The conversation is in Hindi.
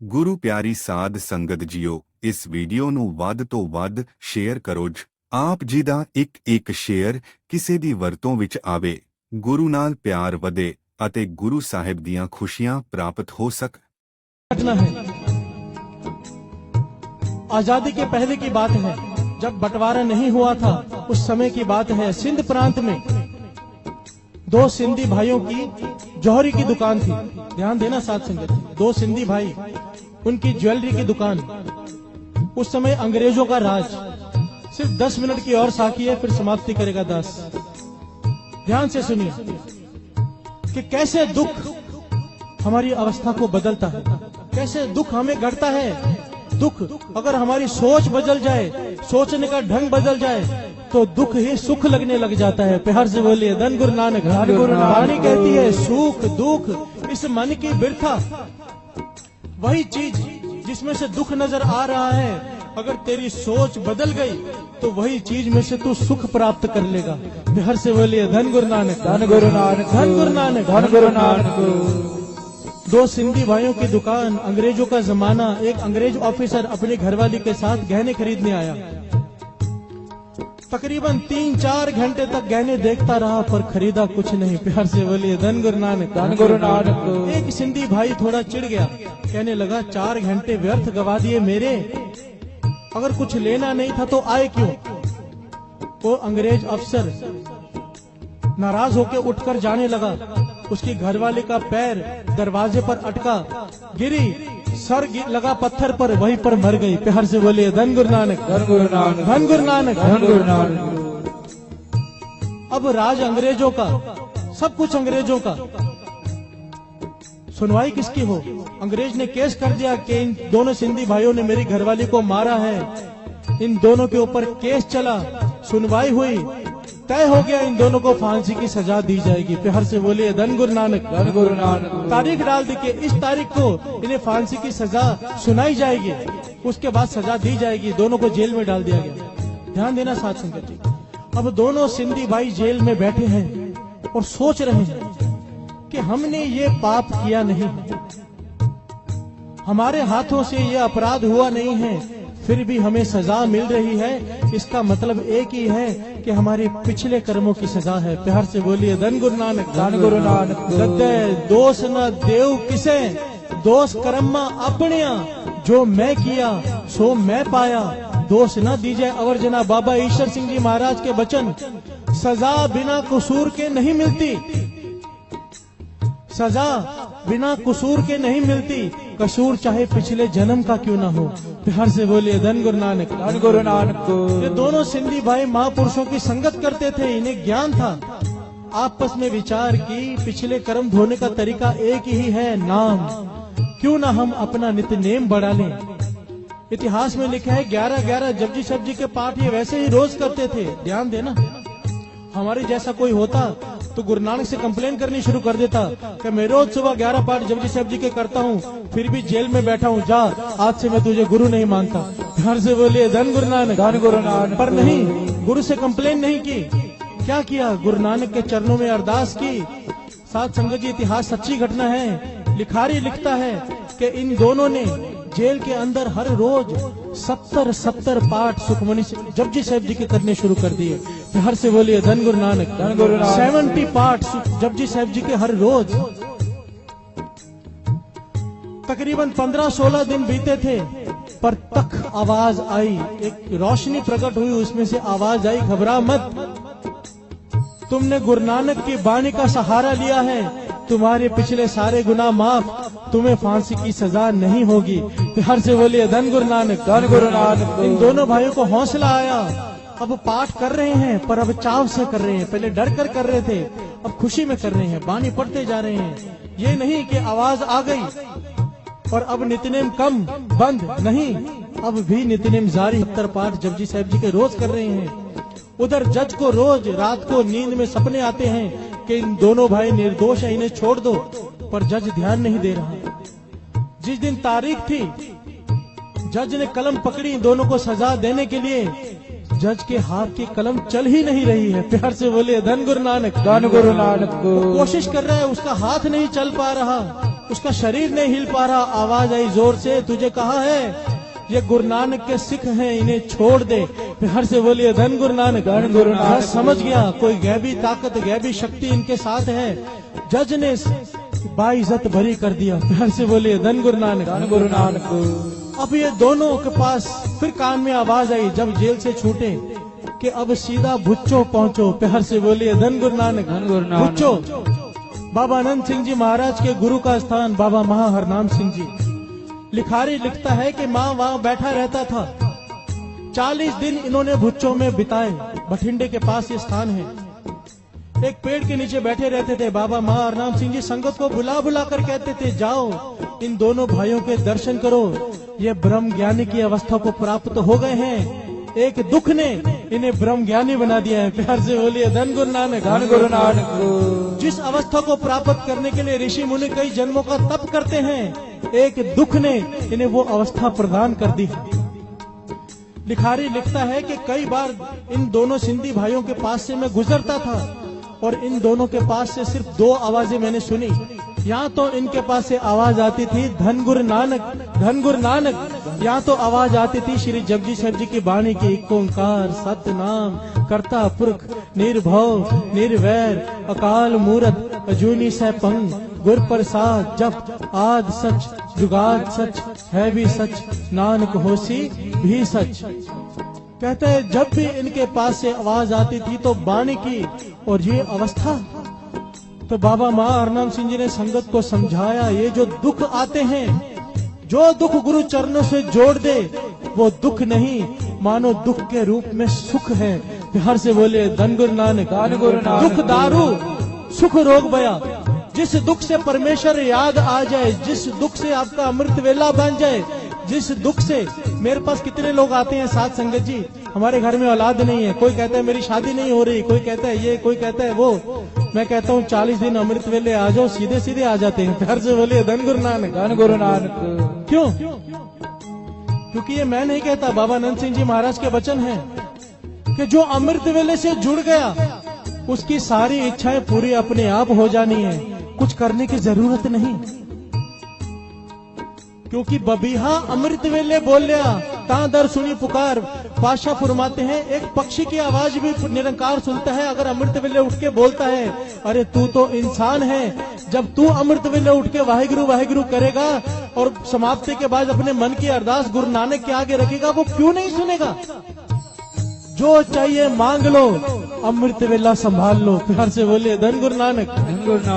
ਗੁਰੂ ਪਿਆਰੀ ਸਾਧ ਸੰਗਤ ਜੀਓ, ਇਸ ਵੀਡੀਓ ਨੂੰ ਵੱਧ ਤੋਂ ਵੱਧ ਸ਼ੇਅਰ ਕਰੋ। ਆਪ ਜੀ ਦਾ ਇੱਕ ਸ਼ੇਅਰ ਕਿਸੇ ਦੀ ਵਰਤੋਂ ਵਿੱਚ ਆਵੇ, ਗੁਰੂ ਨਾਲ ਪਿਆਰ ਵਧੇ ਅਤੇ ਗੁਰੂ ਸਾਹਿਬ ਦੀਆਂ ਖੁਸ਼ੀਆਂ ਪ੍ਰਾप्त हो सक। घटना है, आजादी के पहले की बात है, जब बंटवारा नहीं हुआ था उस समय की बात है। सिंध प्रांत में दो सिंधी भाइयों की जौहरी की दुकान थी। ध्यान देना साथ संगत, दो सिंधी भाई, उनकी ज्वेलरी की दुकान। उस समय अंग्रेजों का राज। सिर्फ 10 मिनट की और साकी है, फिर समाप्ति करेगा दास। ध्यान से सुनिए कि कैसे दुख हमारी अवस्था को बदलता है, कैसे दुख हमें गढ़ता है। दुख अगर हमारी सोच बदल जाए, सोचने का ढंग बदल जाए, तो दुख ही सुख लगने लग जाता है। प्यार से बोलिए धन गुरु नानक। वाणी कहती है सुख दुख इस मन की बिरथा। वही चीज जिसमें से दुख नजर आ रहा है, अगर तेरी सोच बदल गई तो वही चीज में से तू सुख प्राप्त कर लेगा। प्यार से बोलिए धन गुरु नानक, धन गुरु नानक, धन गुरु नानक, धन गुरु नानक। दो सिंधी भाइयों की दुकान, अंग्रेजों का जमाना। एक अंग्रेज ऑफिसर अपनी घरवाली के साथ गहने खरीदने आया। तकरीबन 3-4 घंटे तक गहने देखता रहा पर खरीदा कुछ नहीं। प्यार से बोलिए धन गुरु नानक, धन गुरु नानक। एक सिंधी भाई थोड़ा चिढ़ गया, कहने लगा 4 घंटे व्यर्थ गवा दिए मेरे, अगर कुछ लेना नहीं था तो आए क्यों। वो अंग्रेज अफसर नाराज होकर उठकर जाने लगा। उसकी घरवाली का पैर दरवाजे पर अटका, गिरी, सर लगा पत्थर पर, वहीं पर मर गई। प्यार से बोलिए धन गुरु नानक, धन गुरु नानक, धन गुरु नानक, धन गुरु नानक। अब राज अंग्रेजों का, सब कुछ अंग्रेजों का। सुनवाई किसकी हो? अंग्रेज ने केस कर दिया कि इन दोनों सिंधी भाइयों ने मेरी घरवाली को मारा है। इन दोनों के ऊपर केस चला, सुनवाई हुई, तय हो गया इन दोनों को फांसी की सजा दी जाएगी। प्यार से बोलिए धन गुरु नानक, धन गुरु नानक। तारीख डाल दी कि इस तारीख को इन्हें फांसी की सजा सुनाई जाएगी, उसके बाद सजा दी जाएगी। दोनों को जेल में डाल दिया गया। ध्यान देना साथ संगत जी। अब दोनों सिंधी भाई जेल में बैठे हैं और सोच रहे हैं कि हमने ये पाप किया नहीं, हमारे हाथों से ये अपराध हुआ नहीं है, फिर भी हमें सजा मिल रही है। इसका मतलब एक ही है कि हमारे पिछले कर्मों की सजा है। प्यार से बोलिए धन गुरु नानक, धन गुरु नानक। गद्दे दोष न देव किसे, दोष कर्म अपनिया, जो मैं किया सो मैं पाया, दोष न दीजिए अवर जना। बाबा ईश्वर सिंह जी महाराज के वचन। सजा बिना कसूर के नहीं मिलती, सजा बिना कसूर के नहीं मिलती, कसूर चाहे पिछले जन्म का क्यों ना हो। प्यार से बोलिए धन गुरु नानक, धन गुरु नानक। ये दोनों सिंधी भाई महापुरुषों की संगत करते थे, इन्हें ज्ञान था। आपस में विचार की पिछले कर्म धोने का तरीका एक ही है, नाम। क्यों ना हम अपना नित्य नेम बढ़ा लें। इतिहास में लिखा है 11-11 जपजी शब्द जी के पाठ ये वैसे ही रोज करते थे। ध्यान देना, हमारे जैसा कोई होता तो गुरु नानक से कंप्लेन करनी शुरू कर देता कि मैं रोज सुबह 11 पाठ जपजी साहब जी के करता हूँ, फिर भी जेल में बैठा हूँ, जा आज से मैं तुझे गुरु नहीं मानता। घर से बोलिए धन गुरु नानक, धन गुरु नानक। पर नहीं, गुरु से कंप्लेन नहीं की। क्या किया? गुरु नानक के चरणों में अरदास की। साथ संगत जी, इतिहास सच्ची घटना है। लिखारी लिखता है कि इन दोनों ने जेल के अंदर हर रोज 70 पाठ सुखमनी से जपजी साहब जी के करने शुरू कर दिए। प्यार से बोलिए धन गुरु नानक, धन गुरु नानक। 70 पाठ जपजी साहब जी के हर रोज। तकरीबन 15-16 दिन बीते थे, पर तक आवाज आई, एक रोशनी प्रकट हुई, उसमें से आवाज आई, घबरा मत, तुमने गुरु नानक की बाणी का सहारा लिया है, तुम्हारे पिछले सारे गुनाह माफ, तुम्हें फांसी की सजा नहीं होगी। प्यार से बोलिए धन गुरु नानक, धन गुरु नानक। इन दोनों भाइयों को हौसला आया। अब पाठ कर रहे हैं, पर अब चाव से कर रहे हैं। पहले डर कर रहे थे, अब खुशी में कर रहे हैं, बानी पढ़ते जा रहे हैं। ये नहीं कि आवाज आ गई और अब नित्यनेम कम बंद, नहीं, अब भी नित्यनेम जारी। 70 पाठ जपजी साहब जी के रोज कर रहे हैं। उधर जज को रोज रात को नींद में सपने आते हैं कि इन दोनों भाई निर्दोष है, इन्हें छोड़ दो, पर जज ध्यान नहीं दे रहा। जिस दिन तारीख थी, जज ने कलम पकड़ी दोनों को सजा देने के लिए, जज के हाथ की कलम चल ही नहीं रही है। प्यार से बोलिए धन गुरु नानक, धन गुरु नानक। कोशिश कर रहा है, उसका हाथ नहीं चल पा रहा। उसका शरीर नहीं हिल पा रहा, आवाज आई जोर से, तुझे कहा है ये गुरु नानक के सिख हैं, इन्हें छोड़ दे। प्यार से बोलिए धन गुरु नानक। धन गुरु नानक। बस समझ गया कोई गैबी ताकत, गैबी शक्ति इनके साथ है। जज ने बाइज्जत भरी कर दिया। प्यार से बोलिए धन गुरु नानक। धन गुरु नानक। अब ये दोनों के पास फिर कान में आवाज आई जब जेल से छूटे कि अब सीधा भुच्चो पहुंचो। प्यार से बोलिए धन गुरु नानक। धन गुरु नानक। भुच्चो बाबा आनंद सिंह जी महाराज के गुरु का स्थान, बाबा महा हरनाम सिंह जी। लिखारी लिखता है कि माँ वहां बैठा रहता था। 40 दिन इन्होंने भुच्चो में बिताए। बठिंडे के पास ये स्थान है। एक पेड़ के नीचे बैठे रहते थे। बाबा महा हरनाम सिंह जी संगत को बुला बुला कर कहते थे, जाओ इन दोनों भाइयों के दर्शन करो, ये ब्रह्म ज्ञानी की अवस्था को प्राप्त हो गए हैं। एक दुख ने इन्हें ब्रह्म ज्ञानी बना दिया है। प्यार से बोलिए धन गुरु नानक। धन गुरु नानक। जिस अवस्था को प्राप्त करने के लिए ऋषि मुनि कई जन्मों का तप करते हैं, एक दुख ने इन्हें वो अवस्था प्रदान कर दी। लिखारी लिखता है कि कई बार इन दोनों सिंधी भाइयों के पास से मैं गुजरता था और इन दोनों के पास से सिर्फ 2 आवाजें मैंने सुनी। यहाँ तो इनके पास से आवाज आती थी धन गुरु नानक, धन गुरु नानक। यहाँ तो आवाज आती थी श्री जगजी साहब जी की वाणी की, एक ओंकार सतनाम कर्ता पुरख निर्भव निर्वैर अकाल मूरत अजूनी सैपंग गुर प्रसाद जप आद सच जुगाद सच है भी सच नानक होसी भी सच। कहते हैं जब भी इनके पास से आवाज आती थी तो वाणी की और ये अवस्था। तो बाबा महा हरनाम सिंह जी ने संगत को समझाया, ये जो दुख आते हैं, जो दुख गुरु चरणों से जोड़ दे वो दुख नहीं, मानो दुख के रूप में सुख है। प्यार से बोले धन गुरु नानक। धन गुरु नानक। दुख दारू सुख रोग बया। जिस दुख से परमेश्वर याद आ जाए, जिस दुख से आपका अमृत वेला बन जाए, जिस दुख से मेरे पास कितने लोग आते हैं साथ संगत जी, हमारे घर में औलाद नहीं है, कोई कहता है मेरी शादी नहीं हो रही, कोई कहता है ये, कोई कहता है वो। मैं कहता हूँ 40 दिन अमृत वेले आ जाओ, सीधे सीधे आ जाते हैं। प्यार से बोलिए धन गुरु नानक। धन गुरु नानक। क्यों? क्योंकि ये मैं नहीं कहता, बाबा आनंद सिंह जी महाराज के वचन है कि जो अमृत वेले से जुड़ गया उसकी सारी इच्छाएं पूरी अपने आप हो जानी है, कुछ करने की जरूरत नहीं। क्योंकि बबीहा अमृत वेले बोलिया ता दर सुनी पुकार। पाशा फरमाते हैं एक पक्षी की आवाज भी निरंकार सुनता है अगर अमृत वेले उठ के बोलता है, अरे तू तो इंसान है। जब तू अमृत वेले उठ के वाहिगुरु वाहिगुरु करेगा और समाप्ति के बाद अपने मन की अरदास गुरु नानक के आगे रखेगा, वो क्यों नहीं सुनेगा? जो चाहिए मांग लो, अमृत वेला संभाल लो। प्यार से बोलिए धन गुरु नानक। धन गुरु नानक।